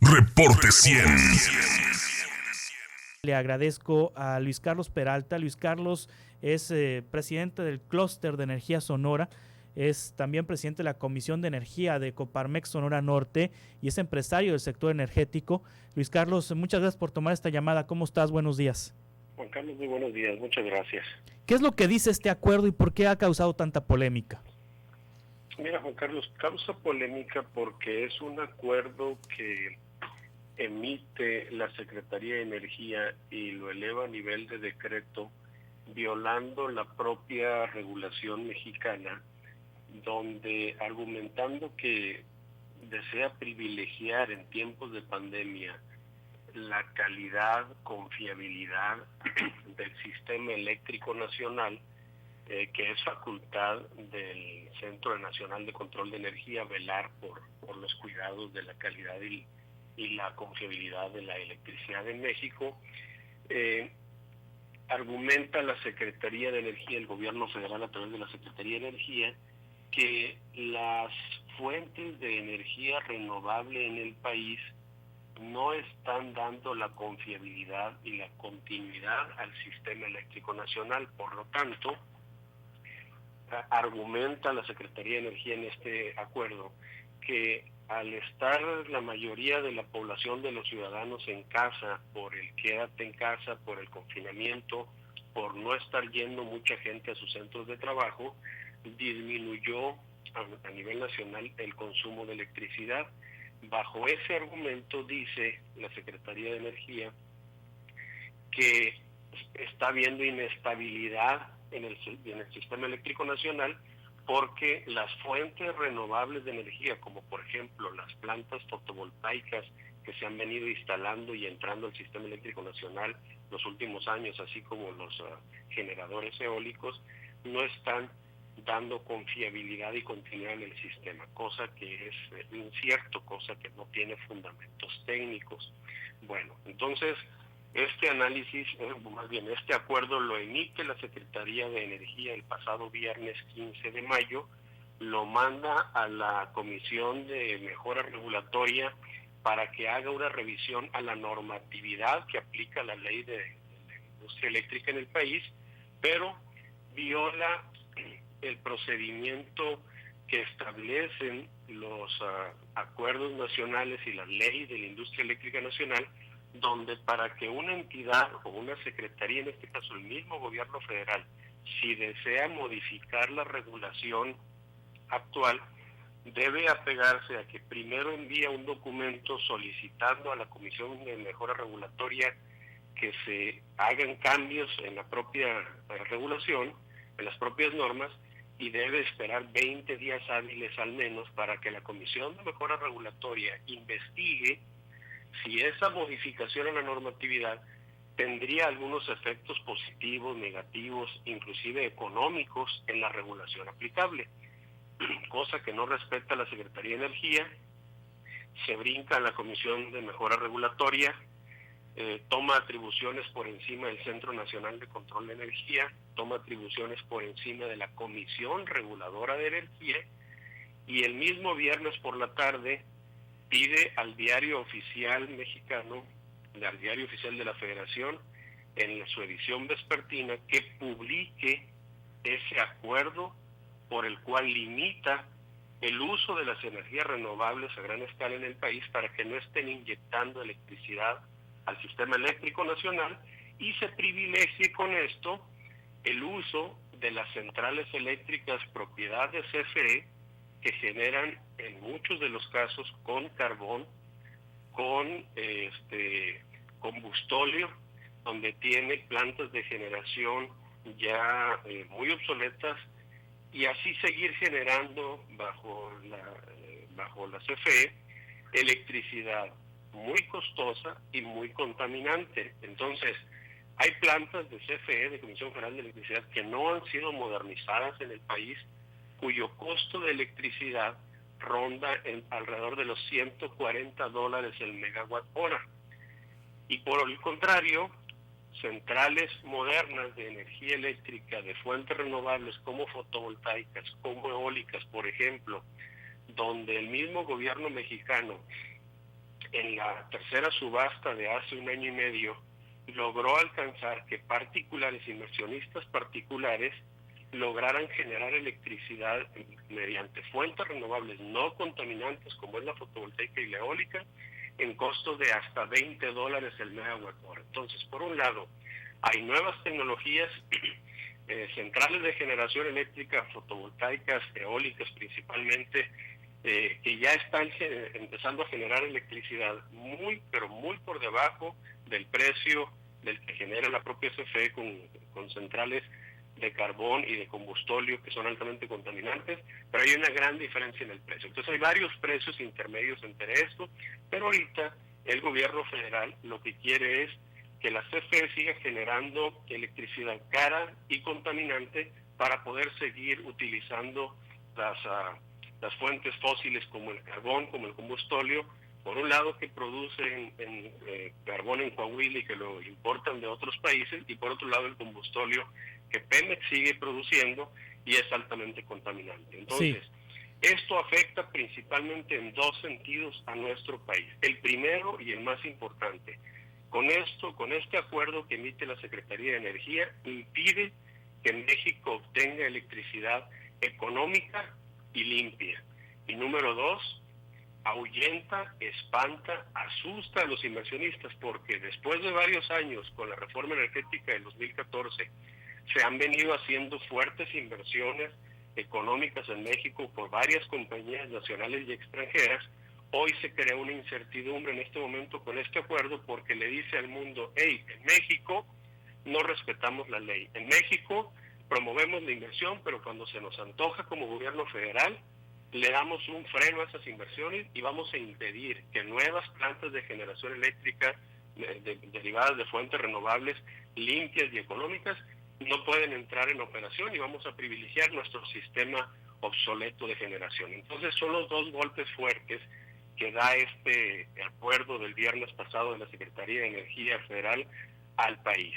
Reporte 100. Le agradezco a Luis Carlos Peralta. Luis Carlos es presidente del Clúster de Energía Sonora, es también presidente de la Comisión de Energía de Coparmex Sonora Norte y es empresario del sector energético. Luis Carlos, muchas gracias por tomar esta llamada. ¿Cómo estás? Buenos días. Juan Carlos, muy buenos días. Muchas gracias. ¿Qué es lo que dice este acuerdo y por qué ha causado tanta polémica? Mira, Juan Carlos, causa polémica porque es un acuerdo que emite la Secretaría de Energía y lo eleva a nivel de decreto, violando la propia regulación mexicana, donde argumentando que desea privilegiar en tiempos de pandemia la calidad, confiabilidad del sistema eléctrico nacional, que es facultad del Centro Nacional de Control de Energía velar por los cuidados de la calidad y la confiabilidad de la electricidad en México. Argumenta la Secretaría de Energía, el gobierno federal a través de la Secretaría de Energía, que las fuentes de energía renovable en el país no están dando la confiabilidad y la continuidad al sistema eléctrico nacional. Por lo tanto, argumenta la Secretaría de Energía en este acuerdo que al estar la mayoría de la población de los ciudadanos en casa, por el quédate en casa, por el confinamiento, por no estar yendo mucha gente a sus centros de trabajo, disminuyó a nivel nacional el consumo de electricidad. Bajo ese argumento dice la Secretaría de Energía que está habiendo inestabilidad en el sistema eléctrico nacional porque las fuentes renovables de energía, como por ejemplo las plantas fotovoltaicas que se han venido instalando y entrando al sistema eléctrico nacional los últimos años, así como los generadores eólicos, no están dando confiabilidad y continuidad en el sistema, cosa que es incierto, cosa que no tiene fundamentos técnicos. Bueno, entonces este análisis, más bien este acuerdo lo emite la Secretaría de Energía el pasado viernes 15 de mayo, lo manda a la Comisión de Mejora Regulatoria para que haga una revisión a la normatividad que aplica la ley de la industria eléctrica en el país, pero viola el procedimiento que establecen los acuerdos nacionales y la ley de la industria eléctrica nacional, donde para que una entidad o una secretaría, en este caso el mismo gobierno federal, si desea modificar la regulación actual, debe apegarse a que primero envía un documento solicitando a la Comisión de Mejora Regulatoria que se hagan cambios en la propia regulación, en las propias normas, y debe esperar 20 días hábiles al menos para que la Comisión de Mejora Regulatoria investigue si esa modificación en la normatividad tendría algunos efectos positivos, negativos, inclusive económicos en la regulación aplicable, cosa que no respeta la Secretaría de Energía, se brinca a la Comisión de Mejora Regulatoria, toma atribuciones por encima del Centro Nacional de Control de Energía, toma atribuciones por encima de la Comisión Reguladora de Energía, y el mismo viernes por la tarde pide al Diario Oficial Mexicano, al Diario Oficial de la Federación, en su edición vespertina, que publique ese acuerdo por el cual limita el uso de las energías renovables a gran escala en el país para que no estén inyectando electricidad al sistema eléctrico nacional y se privilegie con esto el uso de las centrales eléctricas propiedad de CFE, que generan en muchos de los casos con carbón, con combustóleo, donde tiene plantas de generación ya muy obsoletas, y así seguir generando bajo la CFE electricidad muy costosa y muy contaminante. Entonces, hay plantas de CFE, de Comisión Federal de Electricidad, que no han sido modernizadas en el país, cuyo costo de electricidad ronda alrededor de los $140 el megawatt hora. Y por el contrario, centrales modernas de energía eléctrica de fuentes renovables como fotovoltaicas, como eólicas, por ejemplo, donde el mismo gobierno mexicano en la tercera subasta de hace un año y medio, logró alcanzar que particulares, inversionistas particulares, lograran generar electricidad mediante fuentes renovables no contaminantes como es la fotovoltaica y la eólica en costos de hasta $20 el megawatt hora. Entonces, por un lado, hay nuevas tecnologías, centrales de generación eléctrica, fotovoltaicas, eólicas principalmente, que ya están empezando a generar electricidad muy, pero muy por debajo del precio del que genera la propia CFE con centrales de carbón y de combustóleo que son altamente contaminantes, pero hay una gran diferencia en el precio. Entonces hay varios precios intermedios entre esto, pero ahorita el gobierno federal lo que quiere es que la CFE siga generando electricidad cara y contaminante para poder seguir utilizando las fuentes fósiles como el carbón, como el combustóleo, por un lado que producen carbón en Coahuila y que lo importan de otros países, y por otro lado el combustóleo que Pemex sigue produciendo y es altamente contaminante. Entonces, esto afecta principalmente en dos sentidos a nuestro país. El primero y el más importante, con este acuerdo que emite la Secretaría de Energía, impide que México obtenga electricidad económica y limpia. Y número dos, ahuyenta, espanta, asusta a los inversionistas, porque después de varios años con la reforma energética del 2014, se han venido haciendo fuertes inversiones económicas en México por varias compañías nacionales y extranjeras. Hoy se crea una incertidumbre en este momento con este acuerdo porque le dice al mundo, hey, en México no respetamos la ley. En México promovemos la inversión, pero cuando se nos antoja como gobierno federal, le damos un freno a esas inversiones y vamos a impedir que nuevas plantas de generación eléctrica derivadas de fuentes renovables limpias y económicas no pueden entrar en operación y vamos a privilegiar nuestro sistema obsoleto de generación. Entonces son los dos golpes fuertes que da este acuerdo del viernes pasado de la Secretaría de Energía Federal al país.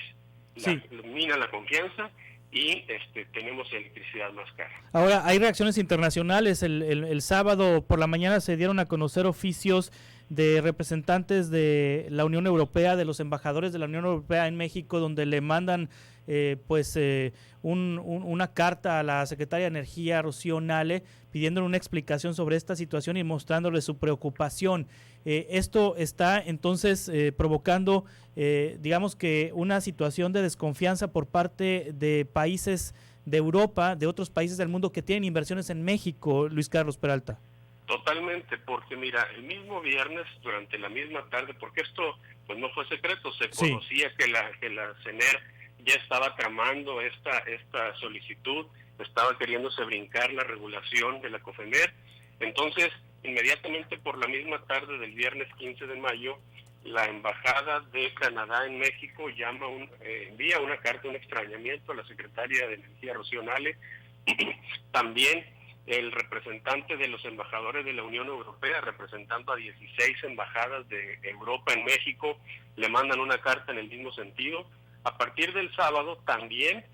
Mina la confianza y tenemos electricidad más cara. Ahora, hay reacciones internacionales. El sábado por la mañana se dieron a conocer oficios de representantes de la Unión Europea, de los embajadores de la Unión Europea en México, donde le mandan una carta a la secretaria de Energía, Rocío Nale, pidiéndole una explicación sobre esta situación y mostrándole su preocupación. Esto está entonces provocando, digamos que una situación de desconfianza por parte de países de Europa, de otros países del mundo que tienen inversiones en México, Luis Carlos Peralta. Totalmente, porque mira, el mismo viernes, durante la misma tarde, porque esto pues no fue secreto, se conocía que la CENER ya estaba tramando esta solicitud, estaba queriéndose brincar la regulación de la COFEMER. Entonces, inmediatamente por la misma tarde del viernes 15 de mayo, la Embajada de Canadá en México envía una carta, un extrañamiento a la secretaria de Energía, Rocío Nale. También el representante de los embajadores de la Unión Europea, representando a 16 embajadas de Europa en México, le mandan una carta en el mismo sentido. A partir del sábado también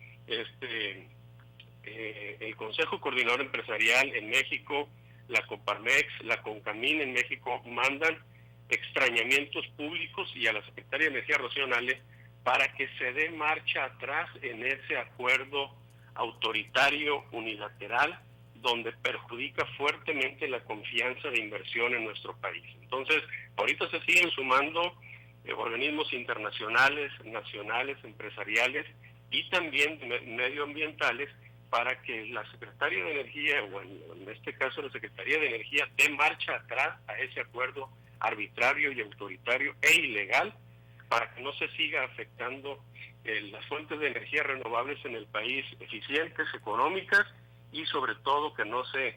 el Consejo Coordinador Empresarial en México, la Coparmex, la CONCAMIN en México mandan extrañamientos públicos y a la Secretaría de Energía, Rocío Nale, para que se dé marcha atrás en ese acuerdo autoritario unilateral donde perjudica fuertemente la confianza de inversión en nuestro país. Entonces, ahorita se siguen sumando organismos internacionales, nacionales, empresariales y también medioambientales para que la Secretaría de Energía, o en este caso la Secretaría de Energía, dé marcha atrás a ese acuerdo arbitrario y autoritario e ilegal para que no se siga afectando las fuentes de energía renovables en el país, eficientes, económicas, y sobre todo que no se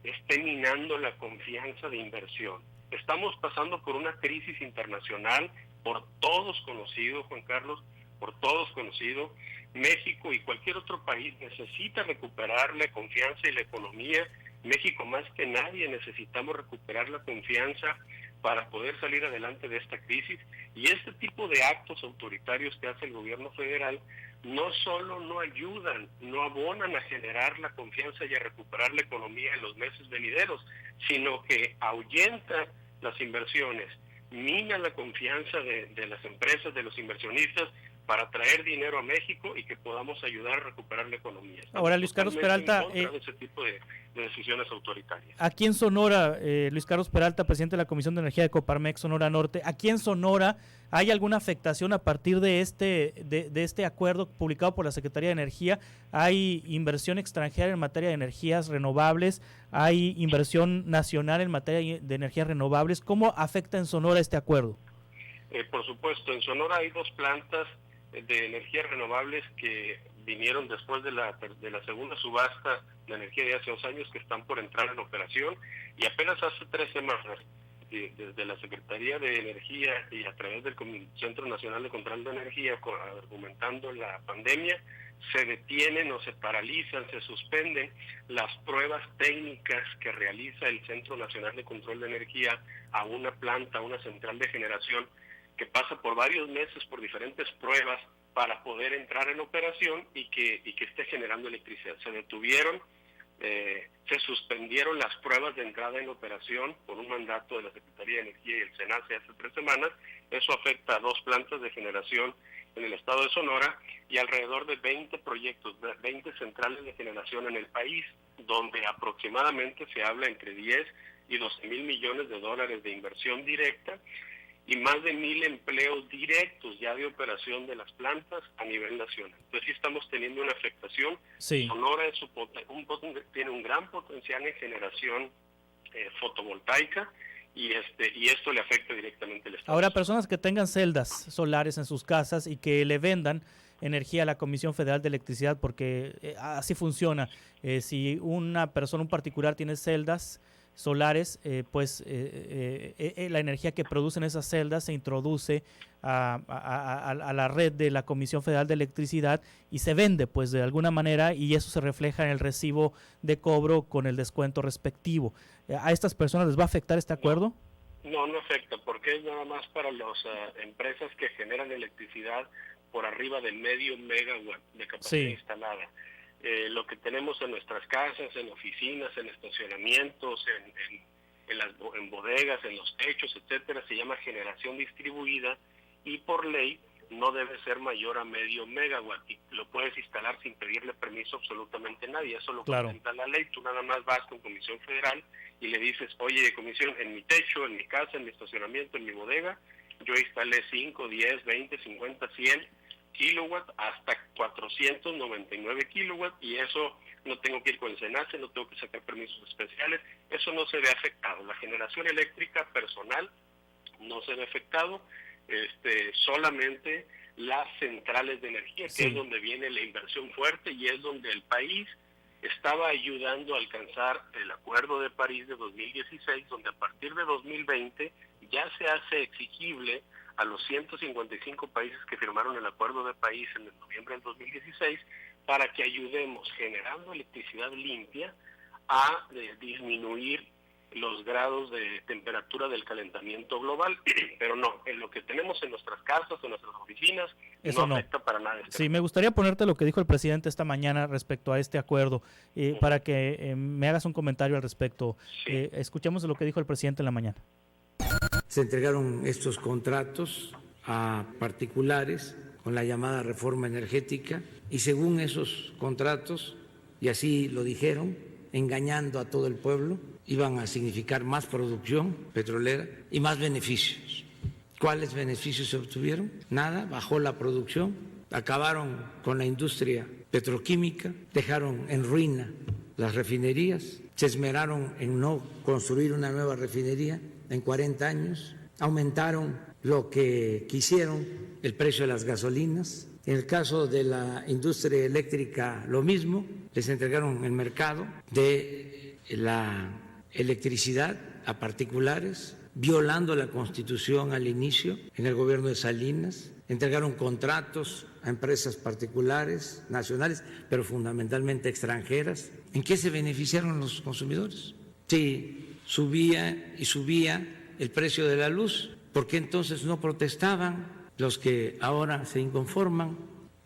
esté minando la confianza de inversión. Estamos pasando por una crisis internacional, por todos conocido, Juan Carlos, por todos conocido. México y cualquier otro país necesita recuperar la confianza y la economía. México más que nadie necesitamos recuperar la confianza para poder salir adelante de esta crisis, y este tipo de actos autoritarios que hace el gobierno federal no solo no ayudan, no abonan a generar la confianza y a recuperar la economía en los meses venideros, sino que ahuyenta las inversiones, mina la confianza de las empresas, de los inversionistas, para traer dinero a México y que podamos ayudar a recuperar la economía. Ahora, Luis Carlos Peralta, en contra de ese tipo de decisiones autoritarias. Aquí en Sonora, Luis Carlos Peralta, presidente de la Comisión de Energía de Coparmex Sonora Norte, aquí en Sonora, ¿hay alguna afectación a partir de este acuerdo publicado por la Secretaría de Energía? ¿Hay inversión extranjera en materia de energías renovables? ¿Hay inversión nacional en materia de energías renovables? ¿Cómo afecta en Sonora este acuerdo? Por supuesto, en Sonora hay 2 plantas de energías renovables que vinieron después de la segunda subasta de energía de hace 2 años, que están por entrar en operación, y apenas hace 3 semanas desde la Secretaría de Energía y a través del Centro Nacional de Control de Energía, argumentando la pandemia, se detienen o se paralizan, se suspenden las pruebas técnicas que realiza el Centro Nacional de Control de Energía a una planta, a una central de generación, que pasa por varios meses por diferentes pruebas para poder entrar en operación y que esté generando electricidad. Se detuvieron, se suspendieron las pruebas de entrada en operación por un mandato de la Secretaría de Energía y el SENACE hace 3 semanas. Eso afecta a 2 plantas de generación en el estado de Sonora y alrededor de 20 proyectos, 20 centrales de generación en el país, donde aproximadamente se habla entre 10 y 12 mil millones de dólares de inversión directa y más de 1,000 empleos directos ya de operación de las plantas a nivel nacional. Entonces sí estamos teniendo una afectación. Sí. Sonora tiene un gran potencial en generación fotovoltaica y esto le afecta directamente al Estado. Ahora, personas que tengan celdas solares en sus casas y que le vendan energía a la Comisión Federal de Electricidad, porque así funciona. Si una persona, un particular, tiene celdas solares, la energía que producen esas celdas se introduce a la red de la Comisión Federal de Electricidad y se vende pues de alguna manera, y eso se refleja en el recibo de cobro con el descuento respectivo. ¿A estas personas les va a afectar este acuerdo? No afecta, porque es nada más para las empresas que generan electricidad por arriba del medio megawatt de capacidad instalada. Lo que tenemos en nuestras casas, en oficinas, en estacionamientos, en bodegas, en los techos, etcétera, se llama generación distribuida y por ley no debe ser mayor a medio megawatt y lo puedes instalar sin pedirle permiso a absolutamente nadie. Eso lo contempla la ley. Tú nada más vas con Comisión Federal y le dices, oye, Comisión, en mi techo, en mi casa, en mi estacionamiento, en mi bodega, yo instalé 5, 10, 20, 50, 100 kilowatts hasta 499 kilowatts y eso no tengo que ir con el SENACE, no tengo que sacar permisos especiales, eso no se ve afectado. La generación eléctrica personal no se ve afectado, solamente las centrales de energía, que es donde viene la inversión fuerte y es donde el país estaba ayudando a alcanzar el Acuerdo de París de 2016, donde a partir de 2020 ya se hace exigible a los 155 países que firmaron el Acuerdo de París en el noviembre del 2016 para que ayudemos generando electricidad limpia a disminuir los grados de temperatura del calentamiento global, pero no, en lo que tenemos en nuestras casas, en nuestras oficinas, eso no afecta para nada. Sí, me gustaría ponerte lo que dijo el presidente esta mañana respecto a este acuerdo, para que me hagas un comentario al respecto. Escuchemos lo que dijo el presidente en la mañana. Se entregaron estos contratos a particulares con la llamada reforma energética y según esos contratos, y así lo dijeron, engañando a todo el pueblo, iban a significar más producción petrolera y más beneficios. ¿Cuáles beneficios se obtuvieron? Nada, bajó la producción, acabaron con la industria petroquímica, dejaron en ruina las refinerías, se esmeraron en no construir una nueva refinería en 40 años, aumentaron lo que quisieron, el precio de las gasolinas. En el caso de la industria eléctrica, lo mismo, les entregaron el mercado de la electricidad a particulares, violando la Constitución al inicio, en el gobierno de Salinas, entregaron contratos a empresas particulares, nacionales, pero fundamentalmente extranjeras. ¿En qué se beneficiaron los consumidores? Sí, subía y subía el precio de la luz, ¿por qué entonces no protestaban los que ahora se inconforman?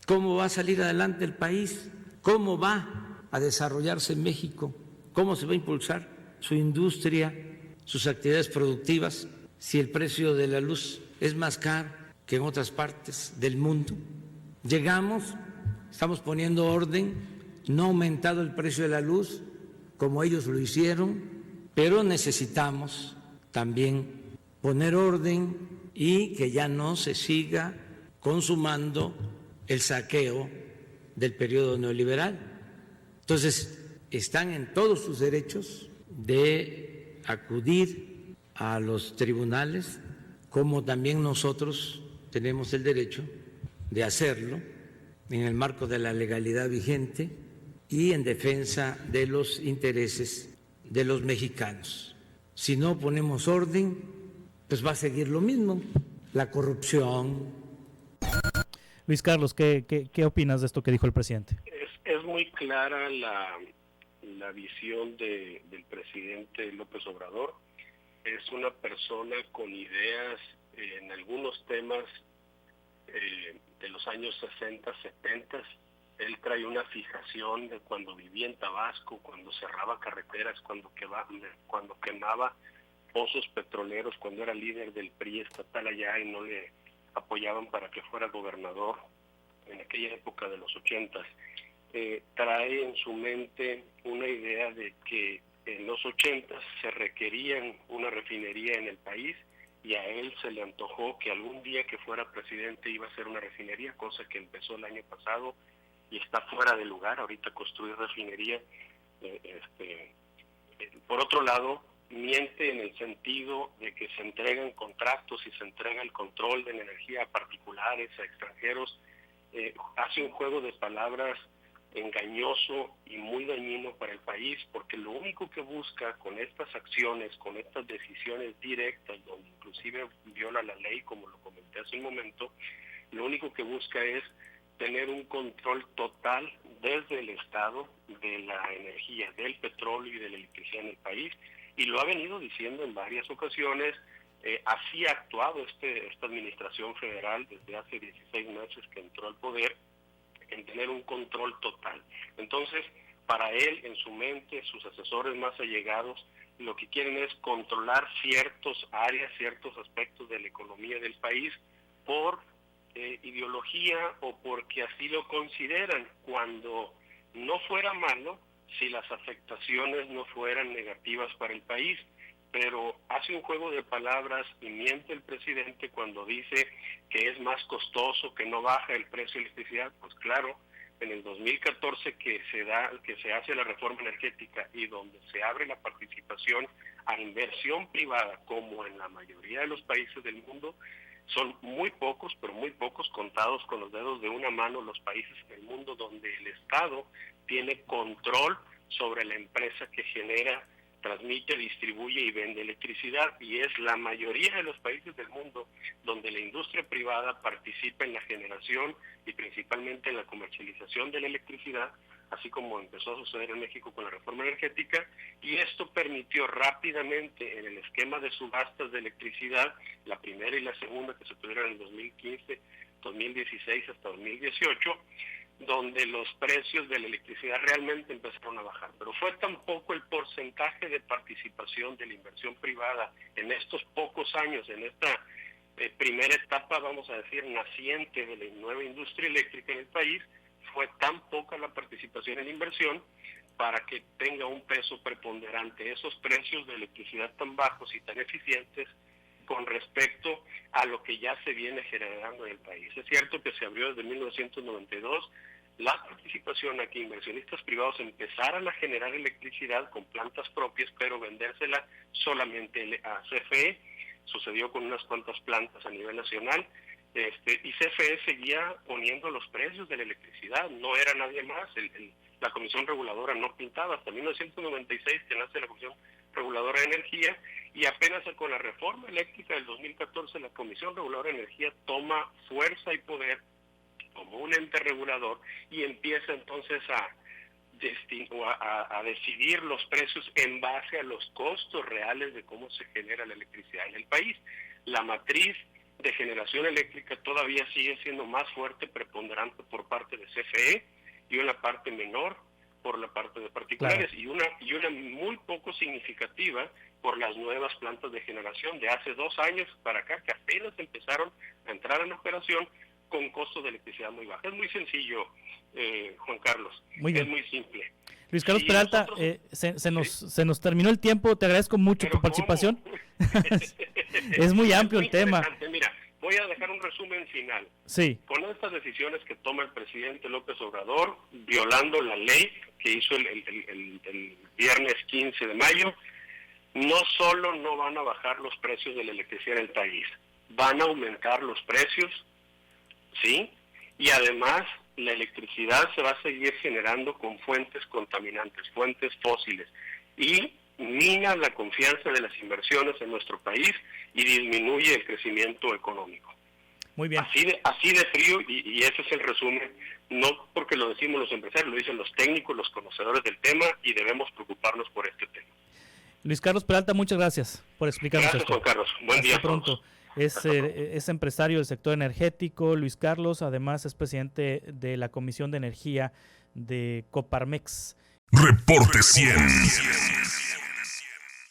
¿Cómo va a salir adelante el país? ¿Cómo va a desarrollarse México? ¿Cómo se va a impulsar su industria sus actividades productivas si el precio de la luz es más caro que en otras partes del mundo? Estamos poniendo orden, no ha aumentado el precio de la luz como ellos lo hicieron, pero necesitamos también poner orden y que ya no se siga consumando el saqueo del periodo neoliberal. Entonces, están en todos sus derechos de acudir a los tribunales, como también nosotros tenemos el derecho de hacerlo en el marco de la legalidad vigente y en defensa de los intereses de los mexicanos. Si no ponemos orden, pues va a seguir lo mismo, la corrupción. Luis Carlos, ¿qué opinas de esto que dijo el presidente? Es muy clara la visión del presidente López Obrador. Es una persona con ideas en algunos temas de los años 60, 70. Él trae una fijación de cuando vivía en Tabasco, cuando cerraba carreteras, cuando quemaba pozos petroleros, cuando era líder del PRI estatal allá y no le apoyaban para que fuera gobernador en aquella época de los 80. Trae en su mente una idea de que en los 80 se requerían una refinería en el país y a él se le antojó que algún día que fuera presidente iba a hacer una refinería, cosa que empezó el año pasado y está fuera de lugar ahorita construir refinería. Por otro lado, miente en el sentido de que se entregan contratos y se entrega el control de la energía a particulares, a extranjeros. Hace un juego de palabras engañoso y muy dañino para el país, porque lo único que busca con estas acciones, con estas decisiones directas, donde inclusive viola la ley, como lo comenté hace un momento, lo único que busca es tener un control total desde el Estado de la energía, del petróleo y de la electricidad en el país, y lo ha venido diciendo en varias ocasiones. Así ha actuado esta administración federal desde hace 16 meses que entró al poder, en tener un control total. Entonces, para él, en su mente, sus asesores más allegados, lo que quieren es controlar ciertas áreas, ciertos aspectos de la economía del país por ideología o porque así lo consideran, cuando no fuera malo si las afectaciones no fueran negativas para el país. Pero hace un juego de palabras y miente el presidente cuando dice que es más costoso, que no baja el precio de electricidad. Pues claro, en el 2014 que se hace la reforma energética y donde se abre la participación a inversión privada, como en la mayoría de los países del mundo, son muy pocos, pero muy pocos, contados con los dedos de una mano, los países en el mundo donde el Estado tiene control sobre la empresa que genera, transmite, distribuye y vende electricidad, y es la mayoría de los países del mundo donde la industria privada participa en la generación y principalmente en la comercialización de la electricidad, así como empezó a suceder en México con la reforma energética, y esto permitió rápidamente en el esquema de subastas de electricidad, la primera y la segunda que se tuvieron en el 2015, 2016 hasta 2018, donde los precios de la electricidad realmente empezaron a bajar. Pero fue tan poco el porcentaje de participación de la inversión privada en estos pocos años, en esta primera etapa, vamos a decir, naciente de la nueva industria eléctrica en el país, fue tan poca la participación en la inversión para que tenga un peso preponderante esos precios de electricidad tan bajos y tan eficientes con respecto a lo que ya se viene generando en el país. Es cierto que se abrió desde 1992 la participación a que inversionistas privados empezaran a generar electricidad con plantas propias, pero vendérsela solamente a CFE. Sucedió con unas cuantas plantas a nivel nacional, y CFE seguía poniendo los precios de la electricidad, no era nadie más. La Comisión Reguladora no pintaba hasta 1996 que nace la Comisión Reguladora de Energía, y apenas con la reforma eléctrica del 2014 la Comisión Reguladora de Energía toma fuerza y poder como un ente regulador y empieza entonces a decidir los precios en base a los costos reales de cómo se genera la electricidad en el país. La matriz de generación eléctrica todavía sigue siendo más fuerte, preponderante por parte de CFE, y una parte menor por la parte de particulares, claro, y una muy poco significativa por las nuevas plantas de generación de hace 2 años para acá, que apenas empezaron a entrar en operación con costos de electricidad muy bajos. Es muy sencillo, Juan Carlos. Muy bien. Es muy simple. Luis Carlos Peralta, se nos terminó el tiempo. Te agradezco mucho tu participación. Es muy amplio el tema. Mira, voy a dejar un resumen final. Sí. Con estas decisiones que toma el presidente López Obrador, violando la ley que hizo el viernes 15 de mayo, no solo no van a bajar los precios de la electricidad en el país, van a aumentar los precios, ¿sí? Y además la electricidad se va a seguir generando con fuentes contaminantes, fuentes fósiles, y mina la confianza de las inversiones en nuestro país y disminuye el crecimiento económico. Muy bien. Así de frío, y ese es el resumen, no porque lo decimos los empresarios, lo dicen los técnicos, los conocedores del tema, y debemos preocuparnos por este tema. Luis Carlos Peralta, muchas gracias por explicarnos esto. Gracias, Juan Carlos. Buen día. Hasta pronto. Es empresario del sector energético, Luis Carlos, además es presidente de la Comisión de Energía de Coparmex. Reporte 100.